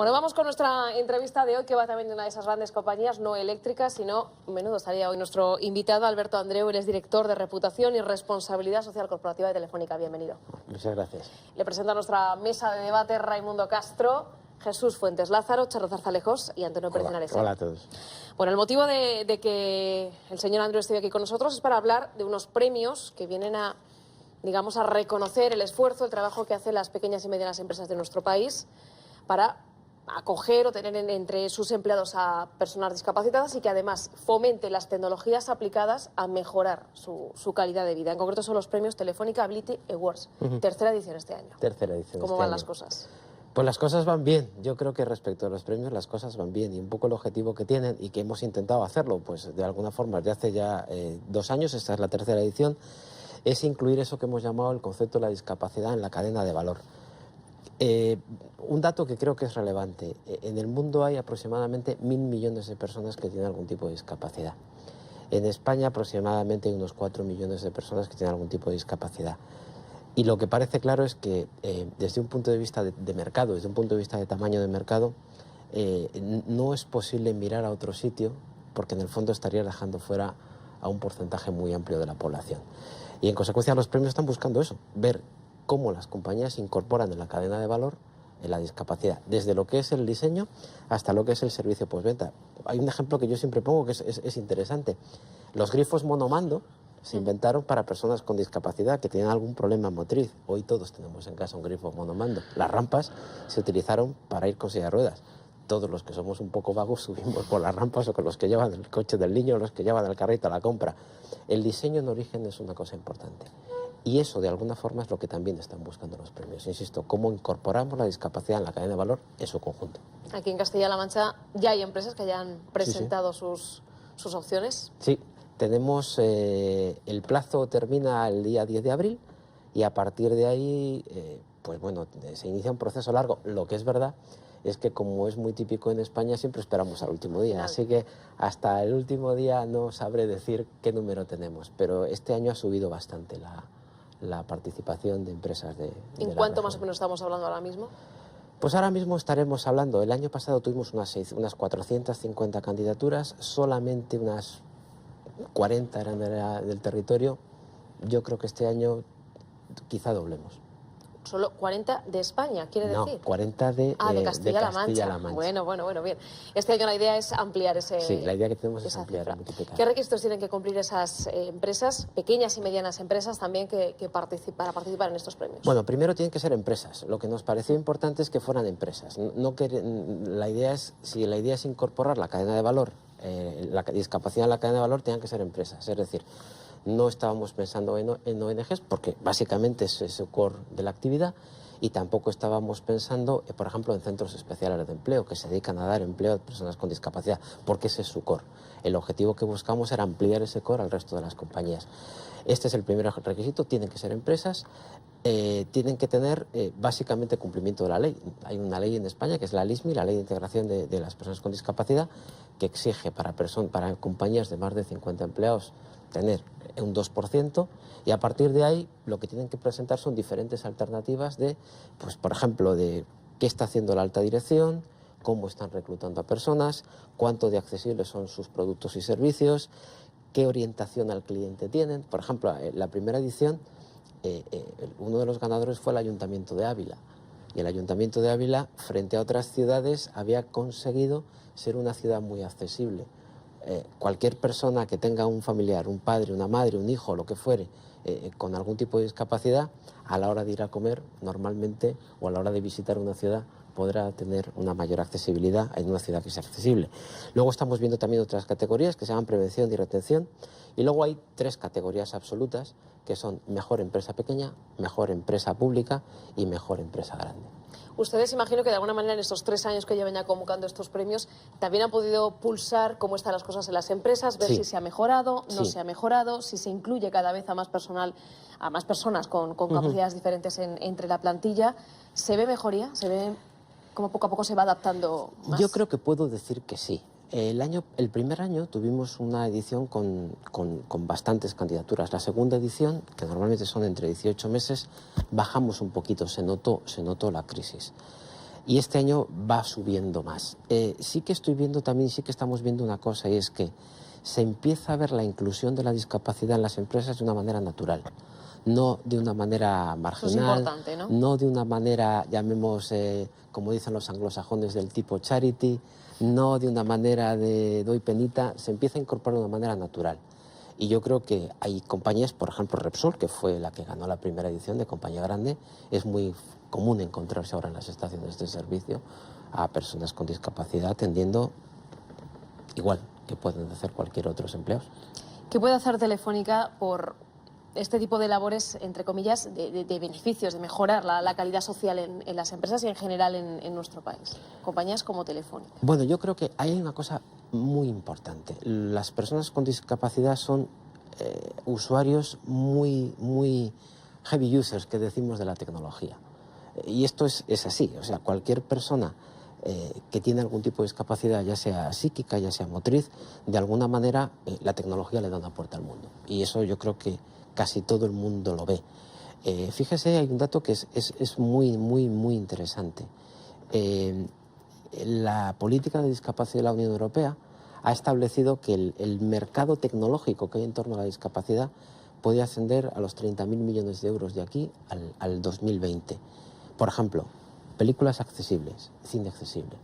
Bueno, vamos con nuestra entrevista de hoy, que va también de una de esas grandes compañías, no eléctricas, sino, menudo estaría hoy nuestro invitado, Alberto Andreu. Él es director de Reputación y Responsabilidad Social Corporativa de Telefónica. Bienvenido. Muchas gracias. Le presento a nuestra mesa de debate Raimundo Castro, Jesús Fuentes Lázaro, Charo Zarzalejos y Antonio Pérez Henares. Hola a todos. Bueno, el motivo de que el señor Andreu esté aquí con nosotros es para hablar de unos premios que vienen a, digamos, a reconocer el esfuerzo, el trabajo que hacen las pequeñas y medianas empresas de nuestro país para acoger o tener entre sus empleados a personas discapacitadas y que además fomente las tecnologías aplicadas a mejorar su calidad de vida. En concreto son los premios Telefónica Ability Awards, tercera edición este año. Tercera edición. ¿Cómo van las cosas? Pues las cosas van bien. Yo creo que respecto a los premios las cosas van bien, y un poco el objetivo que tienen y que hemos intentado hacerlo, pues de alguna forma desde hace ya 2 años, esta es la tercera edición, es incluir eso que hemos llamado el concepto de la discapacidad en la cadena de valor. Un dato que creo que es relevante: en el mundo hay aproximadamente 1.000 millones de personas que tienen algún tipo de discapacidad. En España aproximadamente hay unos 4 millones de personas que tienen algún tipo de discapacidad. Y lo que parece claro es que desde un punto de vista de mercado, desde un punto de vista de tamaño de mercado, no es posible mirar a otro sitio, porque en el fondo estaría dejando fuera a un porcentaje muy amplio de la población. Y en consecuencia los premios están buscando eso, ver cómo las compañías incorporan en la cadena de valor en la discapacidad, desde lo que es el diseño hasta lo que es el servicio postventa. Hay un ejemplo que yo siempre pongo que es interesante. Los grifos monomando se inventaron para personas con discapacidad que tenían algún problema motriz. Hoy todos tenemos en casa un grifo monomando. Las rampas se utilizaron para ir con silla de ruedas. Todos los que somos un poco vagos subimos por las rampas, o con los que llevan el coche del niño, o los que llevan el carrito a la compra. El diseño en origen es una cosa importante. Y eso, de alguna forma, es lo que también están buscando los premios. Insisto, cómo incorporamos la discapacidad en la cadena de valor en su conjunto. Aquí en Castilla-La Mancha ya hay empresas que ya han presentado sus opciones. Sí, tenemos, el plazo termina el día 10 de abril y a partir de ahí, pues bueno, se inicia un proceso largo. Lo que es verdad es que, como es muy típico en España, siempre esperamos al último día. Así que hasta el último día no sabré decir qué número tenemos, pero este año ha subido bastante la participación de empresas de ¿En cuánto más o menos estamos hablando ahora mismo? Pues ahora mismo estaremos hablando, el año pasado tuvimos unas 450 candidaturas, solamente unas 40 eran del territorio. Yo creo que este año quizá doblemos. Solo 40 de España, quiere decir. No, 40 de Castilla-La Mancha. Bueno, bien. Este año la idea es ampliar ese. Sí, la idea que tenemos es ampliar, multiplicar. ¿Qué requisitos tienen que cumplir esas empresas, pequeñas y medianas empresas también, para participar en estos premios? Bueno, primero tienen que ser empresas. Lo que nos pareció importante es que fueran empresas. La idea es incorporar la cadena de valor, la discapacidad en la cadena de valor, tienen que ser empresas. Es decir, no estábamos pensando en ONGs, porque básicamente es su core de la actividad, y tampoco estábamos pensando, por ejemplo, en centros especiales de empleo, que se dedican a dar empleo a personas con discapacidad, porque ese es su core. El objetivo que buscamos era ampliar ese core al resto de las compañías. Este es el primer requisito: tienen que ser empresas, tienen que tener básicamente cumplimiento de la ley. Hay una ley en España que es la LISMI, la Ley de Integración de las Personas con Discapacidad, que exige para compañías de más de 50 empleados tener un 2%, y a partir de ahí lo que tienen que presentar son diferentes alternativas de, pues por ejemplo, de qué está haciendo la alta dirección, cómo están reclutando a personas, cuánto de accesibles son sus productos y servicios, qué orientación al cliente tienen. Por ejemplo, la primera edición, uno de los ganadores fue el Ayuntamiento de Ávila, y el Ayuntamiento de Ávila, frente a otras ciudades, había conseguido ser una ciudad muy accesible. Cualquier persona que tenga un familiar, un padre, una madre, un hijo, lo que fuere, con algún tipo de discapacidad, a la hora de ir a comer normalmente, o a la hora de visitar una ciudad, podrá tener una mayor accesibilidad en una ciudad que sea accesible. Luego estamos viendo también otras categorías que se llaman prevención y retención, y luego hay 3 categorías absolutas, que son mejor empresa pequeña, mejor empresa pública y mejor empresa grande. Ustedes, imagino que de alguna manera en estos 3 años que llevan ya convocando estos premios, también han podido pulsar cómo están las cosas en las empresas, ver si se ha mejorado, no se ha mejorado, si se incluye cada vez a más personal, a más personas con capacidades diferentes entre la plantilla. ¿Se ve mejoría? ¿Se ve cómo poco a poco se va adaptando más? Yo creo que puedo decir que sí. El primer año tuvimos una edición con bastantes candidaturas. La segunda edición, que normalmente son entre 18 meses, bajamos un poquito, se notó la crisis. y este año va subiendo más. Sí que estoy viendo también, sí que estamos viendo una cosa, y es que se empieza a ver la inclusión de la discapacidad en las empresas de una manera natural, no de una manera marginal, eso es importante, ¿no? No de una manera, llamemos, como dicen los anglosajones, del tipo charity, no de una manera de doy penita, se empieza a incorporar de una manera natural. Y yo creo que hay compañías, por ejemplo Repsol, que fue la que ganó la primera edición de compañía grande, es muy común encontrarse ahora en las estaciones de servicio a personas con discapacidad atendiendo igual que pueden hacer cualquier otro empleados. ¿Qué puede hacer Telefónica por este tipo de labores, entre comillas, de beneficios, de mejorar la calidad social en las empresas y en general en nuestro país? Compañías como Telefónica. Bueno, yo creo que hay una cosa muy importante. Las personas con discapacidad son usuarios muy heavy users, que decimos, de la tecnología. Y esto es así. O sea, cualquier persona que tiene algún tipo de discapacidad, ya sea psíquica, ya sea motriz, de alguna manera la tecnología le da una puerta al mundo. Y eso yo creo que casi todo el mundo lo ve. Fíjese, hay un dato que es muy interesante. La política de discapacidad de la Unión Europea ha establecido que el mercado tecnológico que hay en torno a la discapacidad puede ascender a los 30.000 millones de euros de aquí al 2020. Por ejemplo, películas accesibles, cine accesible.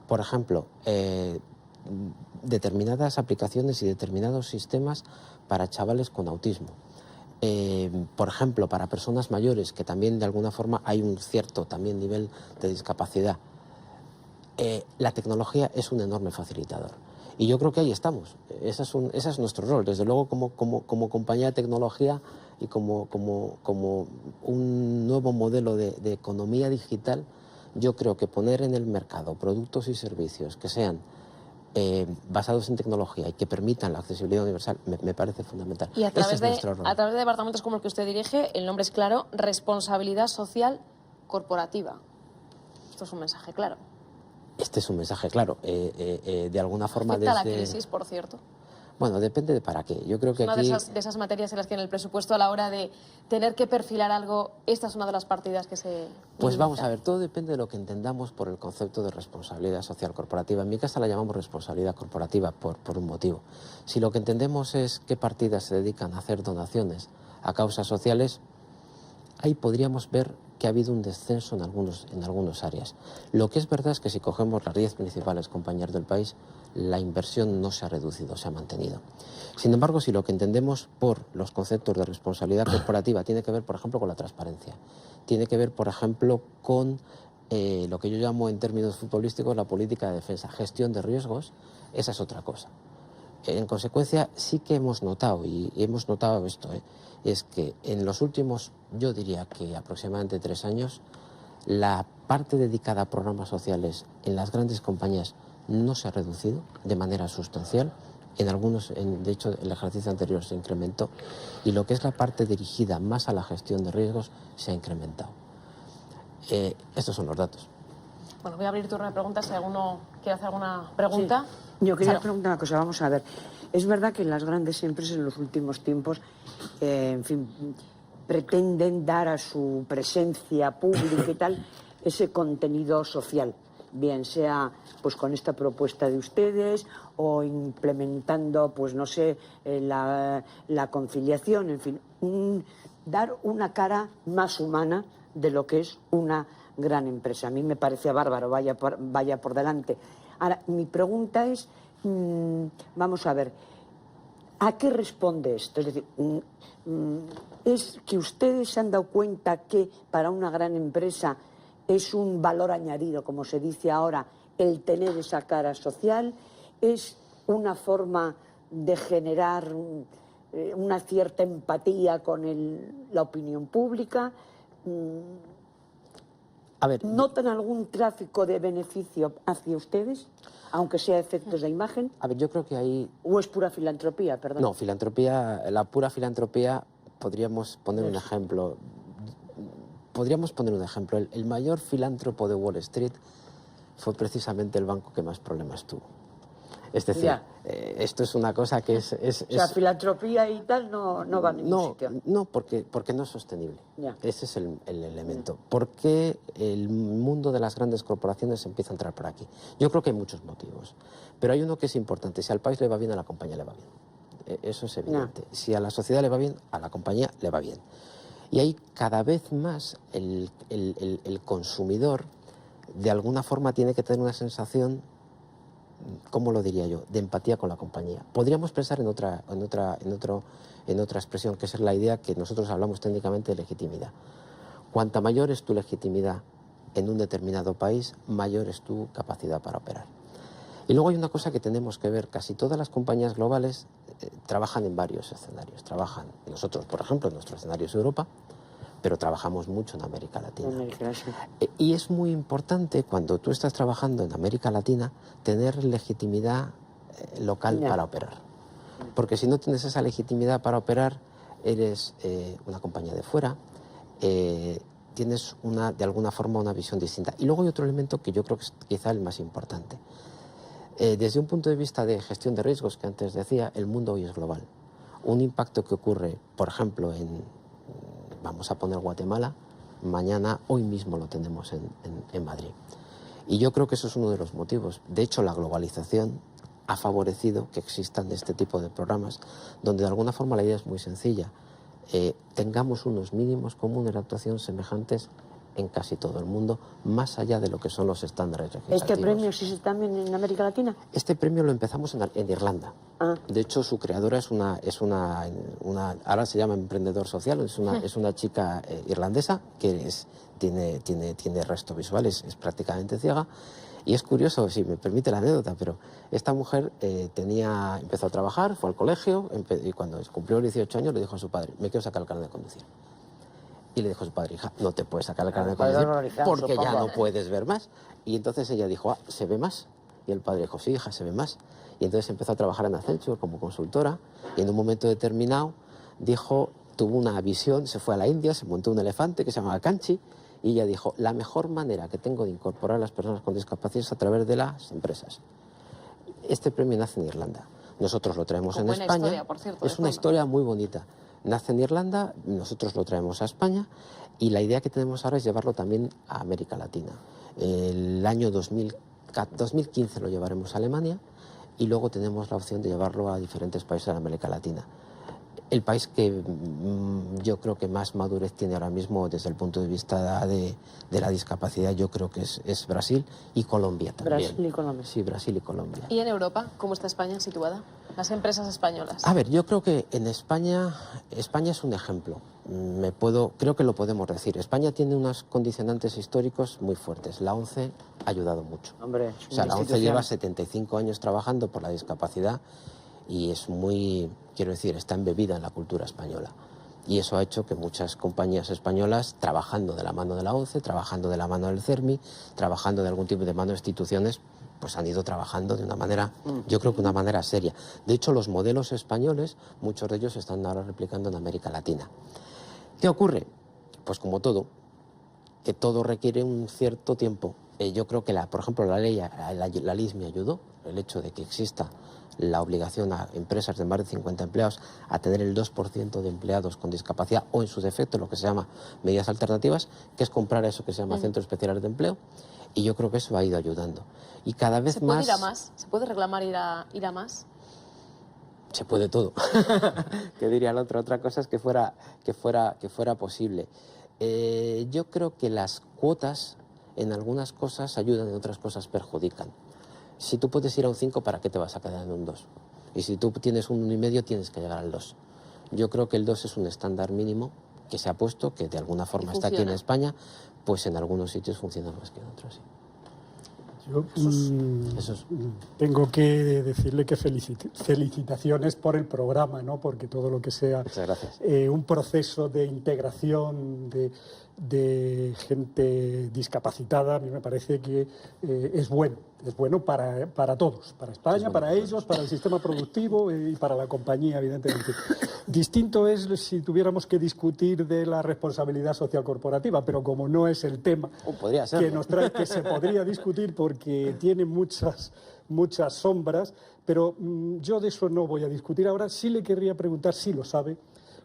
Por ejemplo, determinadas aplicaciones y determinados sistemas para chavales con autismo. Por ejemplo, para personas mayores, que también de alguna forma hay un cierto también nivel de discapacidad. La tecnología es un enorme facilitador. Y yo creo que ahí estamos. Ese es nuestro rol. Desde luego, como compañía de tecnología y como un nuevo modelo de economía digital, yo creo que poner en el mercado productos y servicios que sean basados en tecnología y que permitan la accesibilidad universal me parece fundamental. Y a través, Ese es nuestro rol. a través de departamentos como el que usted dirige, el nombre es claro: responsabilidad social corporativa. Esto es un mensaje claro. Este es un mensaje claro. De alguna forma ¿Afecta desde... la crisis, por cierto? Bueno, depende de para qué. Yo creo que una aquí... de esas materias en las que en el presupuesto, a la hora de tener que perfilar algo, esta es una de las partidas que se... Pues vamos a ver, todo depende de lo que entendamos por el concepto de responsabilidad social corporativa. En mi casa la llamamos responsabilidad corporativa por un motivo. Si lo que entendemos es qué partidas se dedican a hacer donaciones a causas sociales, ahí podríamos ver que ha habido un descenso en algunas áreas. Lo que es verdad es que si cogemos las 10 principales compañías del país, la inversión no se ha reducido, se ha mantenido. Sin embargo, si lo que entendemos por los conceptos de responsabilidad corporativa tiene que ver, por ejemplo, con la transparencia, tiene que ver, por ejemplo, con lo que yo llamo en términos futbolísticos la política de defensa, gestión de riesgos, esa es otra cosa. En consecuencia, sí que hemos notado, y hemos notado esto, es que en los últimos, yo diría que aproximadamente 3 años, la parte dedicada a programas sociales en las grandes compañías no se ha reducido de manera sustancial. En algunos, de hecho, el ejercicio anterior se incrementó, y lo que es la parte dirigida más a la gestión de riesgos se ha incrementado. Estos son los datos. Bueno, voy a abrir turno de preguntas si alguno quiere hacer alguna pregunta. Sí. Yo quería preguntar una cosa, vamos a ver. Es verdad que las grandes empresas en los últimos tiempos, en fin, pretenden dar a su presencia pública y tal ese contenido social, bien sea pues con esta propuesta de ustedes o implementando, pues no sé, la conciliación, en fin, dar una cara más humana de lo que es una gran empresa. A mí me parece bárbaro, vaya por delante. Ahora, mi pregunta es, vamos a ver, ¿a qué responde esto? Es decir, ¿es que ustedes se han dado cuenta que para una gran empresa es un valor añadido, como se dice ahora, el tener esa cara social? ¿Es una forma de generar una cierta empatía con la opinión pública? A ver, ¿notan algún tráfico de beneficio hacia ustedes, aunque sea efectos de imagen? A ver, yo creo que ahí... ¿O es pura filantropía, perdón? No, filantropía, la pura filantropía, podríamos poner un ejemplo. El mayor filántropo de Wall Street fue precisamente el banco que más problemas tuvo. Es decir, esto es una cosa que es... O sea, filantropía y tal no va a ningún sitio. No, porque no es sostenible. Ya. Ese es el elemento. ¿Por qué el mundo de las grandes corporaciones empieza a entrar por aquí? Yo creo que hay muchos motivos, pero hay uno que es importante. Si al país le va bien, a la compañía le va bien. Eso es evidente. Si a la sociedad le va bien, a la compañía le va bien. Y ahí cada vez más el consumidor de alguna forma tiene que tener una sensación, ¿cómo lo diría yo?, de empatía con la compañía. Podríamos pensar en otra expresión, que es la idea que nosotros hablamos técnicamente de legitimidad. Cuanta mayor es tu legitimidad en un determinado país, mayor es tu capacidad para operar. Y luego hay una cosa que tenemos que ver: casi todas las compañías globales trabajan en varios escenarios. Trabajan, nosotros, por ejemplo, en nuestro escenario es Europa, pero trabajamos mucho en América Latina. Y es muy importante, cuando tú estás trabajando en América Latina, tener legitimidad local para operar. Porque si no tienes esa legitimidad para operar, eres una compañía de fuera, tienes de alguna forma una visión distinta. Y luego hay otro elemento que yo creo que es quizá el más importante. Desde un punto de vista de gestión de riesgos, que antes decía, el mundo hoy es global. Un impacto que ocurre, por ejemplo, vamos a poner Guatemala, mañana, hoy mismo lo tenemos en Madrid. Y yo creo que eso es uno de los motivos. De hecho, la globalización ha favorecido que existan este tipo de programas, donde de alguna forma la idea es muy sencilla. Tengamos unos mínimos comunes de actuación semejantes en casi todo el mundo, más allá de lo que son los estándares legislativos. ¿Este premio existe también en América Latina? Este premio lo empezamos en Irlanda. De hecho, su creadora es una ahora se llama emprendedor social, es una chica irlandesa que tiene resto visual, es prácticamente ciega. Y es curioso, si me permite la anécdota, pero esta mujer empezó a trabajar, fue al colegio, y cuando cumplió los 18 años le dijo a su padre: me quiero sacar el carnet de conducir. Y le dijo a su padre: hija, no te puedes sacar el carnet de conducir porque ya no puedes ver más. Y entonces ella dijo: ¿se ve más? Y el padre dijo: sí, hija, se ve más. Y entonces empezó a trabajar en Accenture como consultora, y en un momento determinado tuvo una visión, se fue a la India, se montó un elefante que se llamaba Kanchi, y ella dijo: la mejor manera que tengo de incorporar a las personas con discapacidad es a través de las empresas. Este premio nace en Irlanda. Nosotros lo traemos en España. Historia, por cierto, es una historia muy bonita. Nace en Irlanda, nosotros lo traemos a España, y la idea que tenemos ahora es llevarlo también a América Latina. El año 2015 lo llevaremos a Alemania, y luego tenemos la opción de llevarlo a diferentes países de América Latina. El país que yo creo que más madurez tiene ahora mismo desde el punto de vista de la discapacidad, yo creo que es Brasil y Colombia también. Brasil y Colombia. Sí, Brasil y Colombia. ¿Y en Europa, cómo está España situada? Las empresas españolas. A ver, yo creo que en España es un ejemplo. Creo que lo podemos decir. España tiene unos condicionantes históricos muy fuertes. La ONCE ha ayudado mucho. Hombre, o sea, la ONCE lleva 75 años trabajando por la discapacidad, y está embebida en la cultura española. Y eso ha hecho que muchas compañías españolas, trabajando de la mano de la ONCE, trabajando de la mano del CERMI, trabajando de algún tipo de mano de instituciones, pues han ido trabajando de una manera, yo creo que una manera seria. De hecho, los modelos españoles, muchos de ellos se están ahora replicando en América Latina. ¿Qué ocurre? Pues como todo, que todo requiere un cierto tiempo. Yo creo que, por ejemplo, la ley me ayudó, el hecho de que exista la obligación a empresas de más de 50 empleados a tener el 2% de empleados con discapacidad, o en su defecto lo que se llama medidas alternativas, que es comprar eso que se llama centros especiales de empleo, y yo creo que eso ha ido ayudando. Y cada vez más... ¿Se puede ir a más? ¿Se puede reclamar ir a más? Se puede todo. ¿Qué diría el otro? Otra cosa es que fuera posible. Yo creo que las cuotas en algunas cosas ayudan, en otras cosas perjudican. Si tú puedes ir a un 5, ¿para qué te vas a quedar en un 2? Y si tú tienes un 1,5, tienes que llegar al 2. Yo creo que el 2 es un estándar mínimo que se ha puesto, que de alguna forma está aquí en España, pues en algunos sitios funciona más que en otros, sí. Yo tengo que decirle que felicitaciones por el programa, ¿no? Porque todo lo que sea Muchas gracias. Un proceso de integración de gente discapacitada, a mí me parece que es bueno para todos, para España, para ellos, para el sistema productivo y para la compañía, evidentemente. Distinto es si tuviéramos que discutir de la responsabilidad social corporativa, pero como no es el tema podría que nos trae, que se podría discutir porque tiene muchas sombras, pero yo de eso no voy a discutir ahora. Sí le querría preguntar, si lo sabe,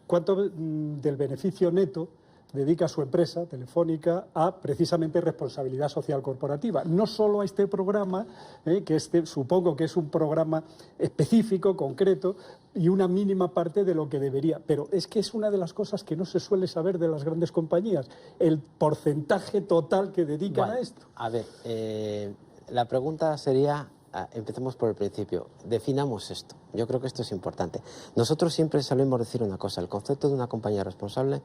cuánto del beneficio neto dedica su empresa, Telefónica, a precisamente responsabilidad social corporativa. No solo a este programa, que supongo que es un programa específico, concreto, y una mínima parte de lo que debería. Pero es que es una de las cosas que no se suele saber de las grandes compañías, el porcentaje total que dedican a esto. A ver, la pregunta sería... Empecemos por el principio. Definamos esto. Yo creo que esto es importante. Nosotros siempre solemos decir una cosa. El concepto de una compañía responsable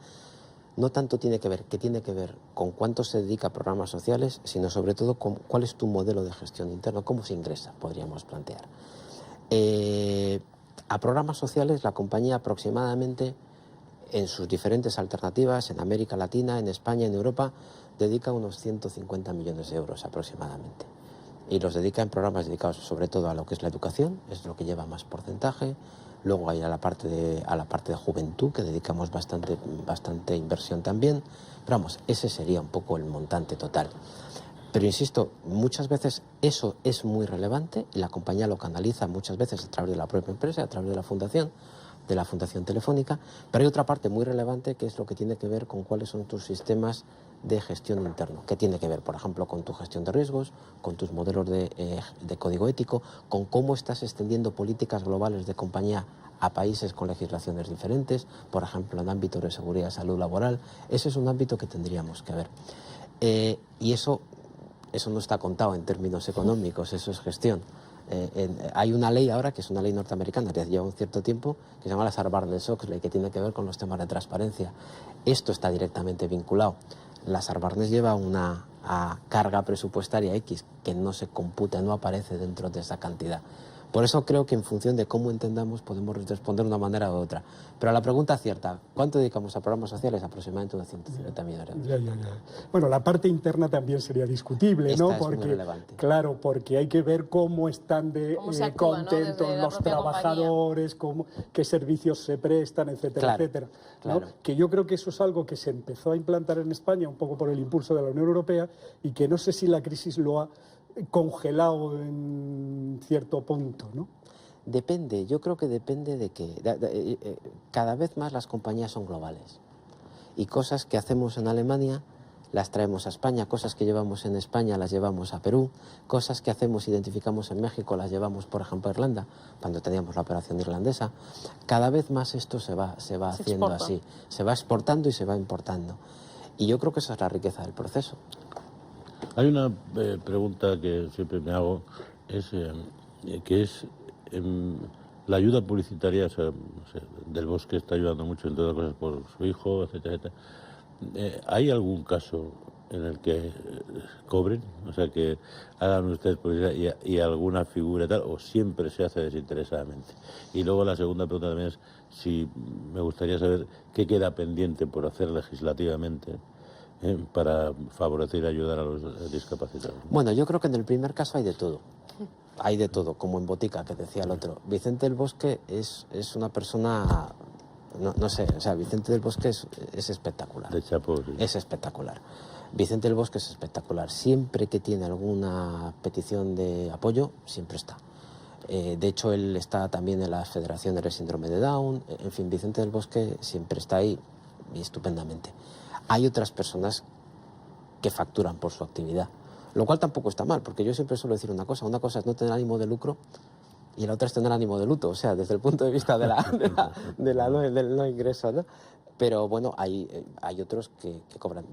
no tanto tiene que ver con cuánto se dedica a programas sociales, sino sobre todo con cuál es tu modelo de gestión interno, cómo se ingresa, podríamos plantear. A programas sociales la compañía aproximadamente, en sus diferentes alternativas, en América Latina, en España, en Europa, dedica unos 150 millones de euros aproximadamente. Y los dedica en programas dedicados sobre todo a lo que es la educación, es lo que lleva más porcentaje. Luego hay a la parte de juventud, que dedicamos bastante inversión también. Pero vamos, ese sería un poco el montante total. Pero insisto, muchas veces eso es muy relevante y la compañía lo canaliza muchas veces a través de la propia empresa, a través de la Fundación Telefónica. Pero hay otra parte muy relevante que es lo que tiene que ver con cuáles son tus sistemas de gestión interno, que tiene que ver, por ejemplo, con tu gestión de riesgos, con tus modelos de código ético, con cómo estás extendiendo políticas globales de compañía a países con legislaciones diferentes, por ejemplo, en ámbitos de seguridad y salud laboral. Ese es un ámbito que tendríamos que ver. Y eso no está contado en términos económicos, eso es gestión. Hay una ley ahora, que es una ley norteamericana, que lleva un cierto tiempo, que se llama la Sarbanes-Oxley, que tiene que ver con los temas de transparencia. Esto está directamente vinculado. La Sarbanes lleva una carga presupuestaria X que no se computa, no aparece dentro de esa cantidad. Por eso creo que en función de cómo entendamos podemos responder de una manera u otra. Pero a la pregunta cierta, ¿cuánto dedicamos a programas sociales? Aproximadamente unos 150 millones de euros. Bueno, la parte interna también sería discutible, ¿no? Esta es muy relevante. Claro, porque hay que ver cómo están contentos, ¿no? los trabajadores, qué servicios se prestan, etcétera, etcétera. ¿no? Claro. Que yo creo que eso es algo que se empezó a implantar en España un poco por el impulso de la Unión Europea y que no sé si la crisis lo ha congelado en cierto punto, ¿no? Depende, yo creo que depende de que cada vez más las compañías son globales y cosas que hacemos en Alemania las traemos a España, cosas que llevamos en España las llevamos a Perú, cosas que identificamos en México las llevamos, por ejemplo, a Irlanda, cuando teníamos la operación irlandesa. Cada vez más esto se va haciendo así, se va exportando y se va importando. Y yo creo que esa es la riqueza del proceso. Hay una pregunta que siempre me hago, que es la ayuda publicitaria, o sea, no sé, Del Bosque está ayudando mucho en todas las cosas por su hijo, etcétera, etcétera. ¿Hay algún caso en el que cobren? O sea, que hagan ustedes publicidad y alguna figura tal, o siempre se hace desinteresadamente. Y luego la segunda pregunta también es si me gustaría saber qué queda pendiente por hacer legislativamente para favorecer y ayudar a los discapacitados. Bueno, yo creo que en el primer caso hay de todo. Hay de todo, como en Botica, que decía el otro. Vicente del Bosque es una persona, no sé, o sea, Vicente del Bosque es espectacular. De Chapo, sí. Es espectacular. Vicente del Bosque es espectacular. Siempre que tiene alguna petición de apoyo, siempre está. De hecho, él está también en la Federación del Síndrome de Down. En fin, Vicente del Bosque siempre está ahí y estupendamente. Hay otras personas que facturan por su actividad, lo cual tampoco está mal, porque yo siempre suelo decir una cosa es no tener ánimo de lucro y la otra es tener ánimo de luto, o sea, desde el punto de vista del no ingreso, ¿no? Pero bueno, hay otros que cobran.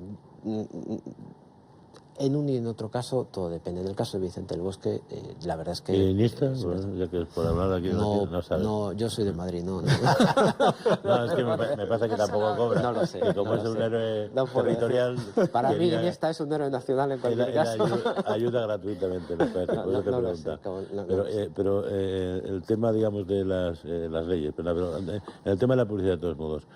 En un y en otro caso, todo depende. En el caso de Vicente del Bosque, la verdad es que... ¿Guionista? Bueno, ya que es por hablar aquí no sabes. No, yo soy de Madrid, no. No, es que me pasa que tampoco cobra. No lo sé. Y como no es lo un sé. héroe No puedo territorial... decir. Para mí, Iniesta es un héroe nacional en cualquier caso. Ayuda gratuitamente, me parece, por eso te pregunta. Pero el tema, digamos, de las leyes, pero en el tema de la publicidad, de todos modos...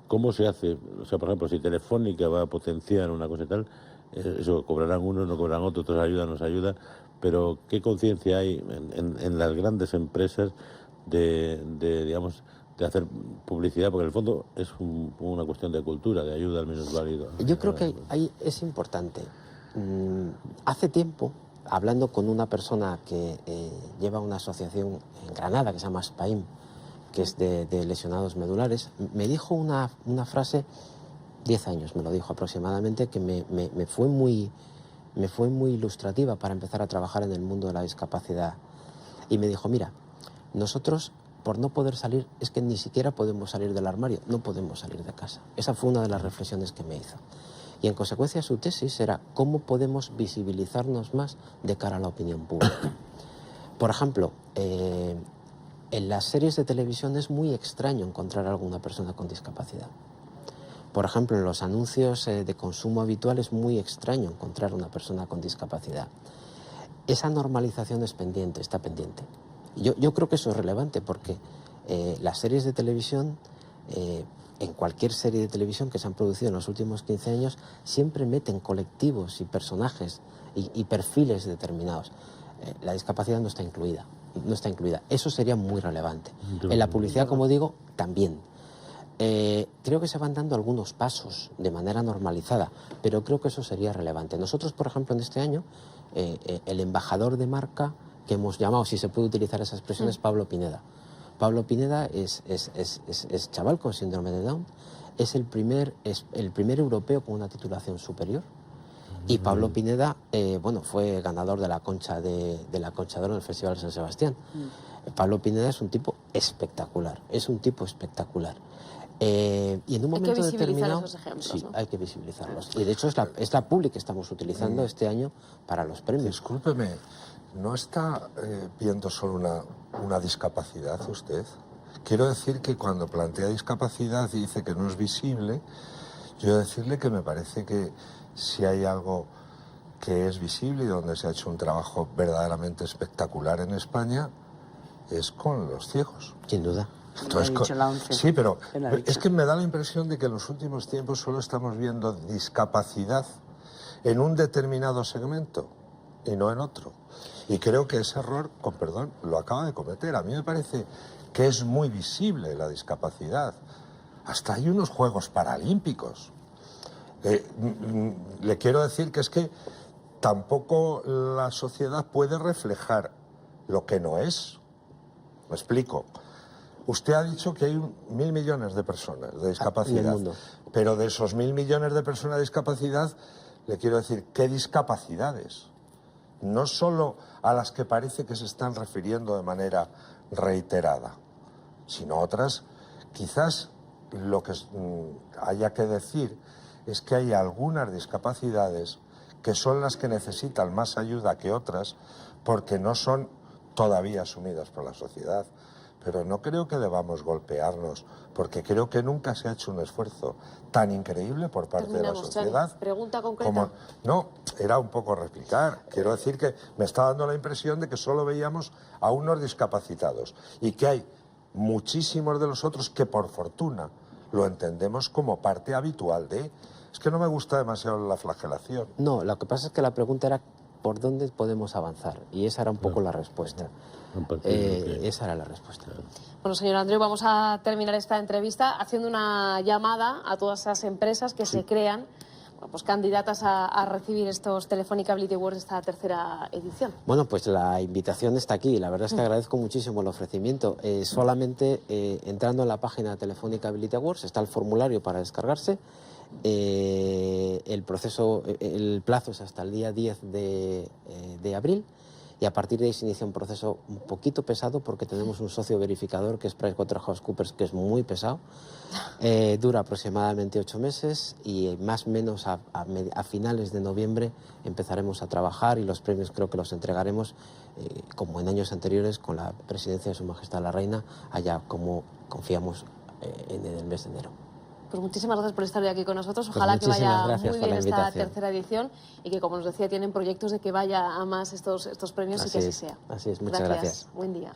¿cómo se hace? O sea, por ejemplo, si Telefónica va a potenciar una cosa y tal, eso cobrarán unos, no cobrarán otros, otros ayudan, nos ayuda, pero ¿qué conciencia hay en las grandes empresas digamos, de hacer publicidad? Porque en el fondo es una cuestión de cultura, de ayuda al minusválido. Yo creo que ahí es importante. Hace tiempo, hablando con una persona que lleva una asociación en Granada que se llama SPAIM, que es de lesionados medulares, me dijo una frase, 10 años me lo dijo aproximadamente, que me fue muy ilustrativa para empezar a trabajar en el mundo de la discapacidad. Y me dijo, mira, nosotros por no poder salir, es que ni siquiera podemos salir del armario, no podemos salir de casa. Esa fue una de las reflexiones que me hizo. Y en consecuencia su tesis era cómo podemos visibilizarnos más de cara a la opinión pública. Por ejemplo, en las series de televisión es muy extraño encontrar a alguna persona con discapacidad. Por ejemplo, en los anuncios de consumo habitual es muy extraño encontrar una persona con discapacidad. Esa normalización es pendiente, está pendiente. Yo creo que eso es relevante porque las series de televisión, en cualquier serie de televisión que se han producido en los últimos 15 años, siempre meten colectivos y personajes y perfiles determinados. La discapacidad no está incluida. Eso sería muy relevante. En la publicidad, como digo, también. Creo que se van dando algunos pasos de manera normalizada, pero creo que eso sería relevante. Nosotros, por ejemplo, en este año, el embajador de marca que hemos llamado, si se puede utilizar esa expresión, es Pablo Pineda. Pablo Pineda es chaval con síndrome de Down, es el primer europeo con una titulación superior. Y Pablo Pineda, fue ganador de la Concha de Oro en el Festival de San Sebastián. Pablo Pineda es un tipo espectacular, y en un momento determinado, esos ejemplos, sí, ¿no? hay que visibilizarlos. Y de hecho es la publi que estamos utilizando este año para los premios. Discúlpeme, ¿no está viendo solo una discapacidad usted? Quiero decir que cuando plantea discapacidad y dice que no es visible, yo decirle que me parece que si hay algo que es visible y donde se ha hecho un trabajo verdaderamente espectacular en España, es con los ciegos. Sin duda. Entonces, Lo ha dicho la ONCE. sí, pero Él ha dicho. es que me da la impresión de que en los últimos tiempos solo estamos viendo discapacidad en un determinado segmento y no en otro. Y creo que ese error, con perdón, lo acaba de cometer. A mí me parece que es muy visible la discapacidad. Hasta hay unos Juegos Paralímpicos. Le quiero decir que es que tampoco la sociedad puede reflejar lo que no es. Me explico. Usted ha dicho que hay 1.000 millones de personas de discapacidad. En el mundo. Pero de esos 1.000 millones de personas de discapacidad, le quiero decir, ¿qué discapacidades? No solo a las que parece que se están refiriendo de manera reiterada, sino otras. Quizás lo que haya que decir es que hay algunas discapacidades que son las que necesitan más ayuda que otras porque no son todavía asumidas por la sociedad. Pero no creo que debamos golpearnos, porque creo que nunca se ha hecho un esfuerzo tan increíble por parte de la sociedad. Chani. Pregunta concreta. No, era un poco replicar. Quiero decir que me está dando la impresión de que solo veíamos a unos discapacitados y que hay muchísimos de los otros que por fortuna lo entendemos como parte habitual de... Es que no me gusta demasiado la flagelación. No, lo que pasa es que la pregunta era por dónde podemos avanzar y esa era un poco la respuesta. Esa era la respuesta. Bueno, señor Andreu, vamos a terminar esta entrevista haciendo una llamada a todas esas empresas que se crean candidatas a recibir estos Telefónica Ability Awards, esta tercera edición. Bueno, pues la invitación está aquí. La verdad es que agradezco muchísimo el ofrecimiento. Solamente entrando en la página de Telefónica Ability Awards está el formulario para descargarse. El plazo es hasta el día 10 de abril. Y a partir de ahí se inicia un proceso un poquito pesado porque tenemos un socio verificador que es PricewaterhouseCoopers, que es muy pesado. Dura aproximadamente 8 meses y más o menos a finales de noviembre empezaremos a trabajar y los premios creo que los entregaremos, como en años anteriores, con la presidencia de Su Majestad la Reina, allá como confiamos en el mes de enero. Pues muchísimas gracias por estar hoy aquí con nosotros. Pues Ojalá que vaya muy bien esta invitación. tercera edición y que, como nos decía, tienen proyectos de que vaya a más estos premios y que así sea. Así es, muchas gracias. Buen día.